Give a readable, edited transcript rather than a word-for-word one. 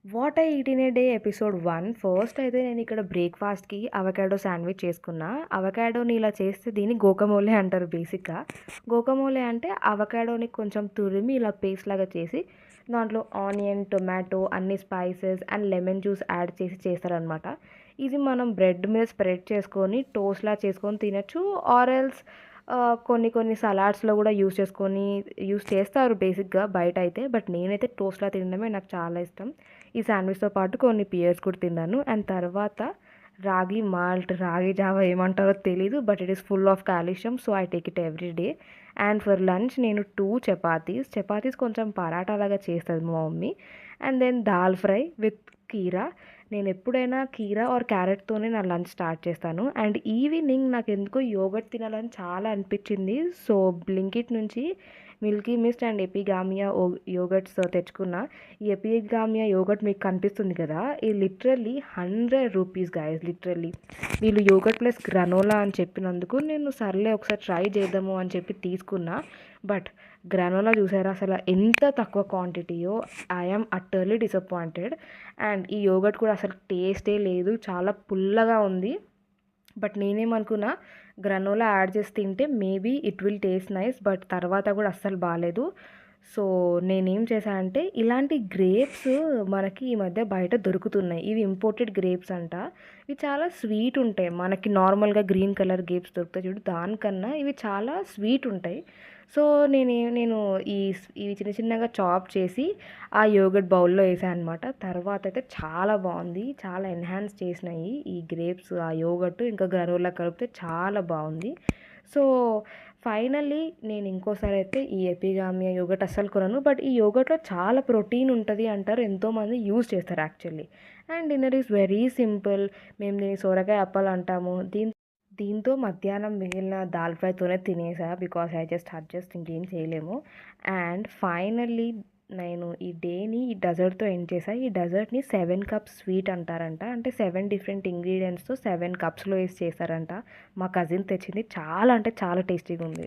What I eat in a day episode 1. First అయితే నేను ఇక్కడ బ్రేక్‌ఫాస్ట్‌కి అవకాడో శాండ్‌విచ్ చేసుకున్నా. అవకాడోని ఇలా చేస్తే దీన్ని గోకమోలే అంటారు బేసిక్‌గా. గోకమోలే అంటే అవకాడోని కొంచెం తురిమి ఇలా పేస్ట్ లాగా చేసి దాంట్లో ఆనియన్, టొమాటో అన్ని spices and lemon juice add చేసి చేస్తారనమాట. ఇది మనం బ్రెడ్ మీద స్ప్రెడ్ చేసుకొని టోస్ట్‌లా చేసుకొని తినొచ్చు. ఆర్ ఎల్స్ కొన్ని కొన్ని సలాడ్స్‌లో కూడా యూజ్ చేస్తారు బేసిక్‌గా బయటైతే. బట్ నేనైతే టోస్ట్‌లా తినడమే నాకు చాలా ఇష్టం. ఈ శాండ్విచ్‌తో పాటు కొన్ని పియర్స్ కూడా తిన్నాను. అండ్ తర్వాత రాగి మాల్ట్, రాగి జావా ఏమంటారో తెలీదు. But it is full of calcium. So, I take it every day. And for lunch నేను 2 చపాతీస్ కొంచెం పరాటా లాగా చేస్తది మా mummy. And then dal fry with kheera. నేనెప్పుడైనా కీరా ఆర్ క్యారెట్‌తోనే నా లంచ్ స్టార్ట్ చేస్తాను. అండ్ ఈవినింగ్ నాకెందుకో యోగర్ట్ తినాలని చాలా అనిపిచ్చింది. సో, బ్లింకిట్ నుంచి Milky Mist and Epigamia yogurts తెచ్చుకున్నా. ఈ ఎపిగామియా యోగర్ట్ మీకు కనిపిస్తుంది కదా! ఇది లిటరల్లీ ₹100 గైస్ లిటరల్లీ. వీళ్ళు యోగర్ట్ ప్లస్ గ్రనోలా అని చెప్పినందుకు నేను సర్లే ఒకసారి ట్రై చేద్దాము అని చెప్పి తీసుకున్నా. బట్ గ్రానోలా చూసారా అసలు ఎంత తక్కువ క్వాంటిటీయో. I am utterly disappointed. And ఈ యోగర్ట్ కూడా అసలు టేస్టే లేదు. చాలా పుల్లగా ఉంది. బట్ నేనేమనుకున్నా గ్రనోలా యాడ్ చేసి తింటే maybe it will taste nice. But తర్వాత కూడా అస్సలు బాలేదు. సో, నేనేం చేశా అంటే ఇలాంటి గ్రేప్స్ మనకి ఈ మధ్య బయట దొరుకుతున్నాయి. ఇవి ఇంపోర్టెడ్ గ్రేప్స్ అంట. ఇవి చాలా స్వీట్ ఉంటాయి. మనకి నార్మల్‌గా గ్రీన్ కలర్ గ్రేప్స్ దొరుకుతాయి చూడు దానికన్నా ఇవి చాలా స్వీట్ ఉంటాయి. సో, నేను ఇవి చిన్న చిన్నగా చాప్ చేసి ఆ యోగర్ట్ బౌల్‌లో ఏసా అనమాట. తర్వాత అయితే చాలా బావుంది. చాలా ఎన్హాన్స్ చేసినాయి ఈ గ్రేప్స్, ఆ యోగర్ట్ ఇంకా గ్రానోలా కలిపితే చాలా బావుంది. సో, ఫైనల్లీ నేను ఇంకోసారైతే ఈ ఎపిగామియా యోగర్ట్ అస్సలు కొనను. బట్ ఈ యోగర్ట్‌లో చాలా ప్రోటీన్ ఉంటది అంటారు. ఎంతోమంది యూజ్ చేస్తారు actually. And dinner is very simple. మేము దీన్ని సొరకాయ అప్పలు అంటాము. దీంతో మధ్యాహ్నం మిగిలిన దాల్ ఫ్రైతోనే తినేసా. బికాస్ ఐ జస్ట్ అడ్జస్ట్ ఇంకేం చేయలేము. అండ్ ఫైనల్లీ నేను ఈ డేని ఈ డెజర్ట్‌తో ఎండ్ చేశా. ఈ డెజర్ట్‌ని 7 కప్స్ స్వీట్ అంటారంట. అంటే 7 డిఫరెంట్ ఇంగ్రీడియెంట్స్‌తో 7 కప్స్‌లో ఏసి చేశారంట. మా కజిన్ తెచ్చింది. చాలా అంటే చాలా టేస్టీగా ఉంది.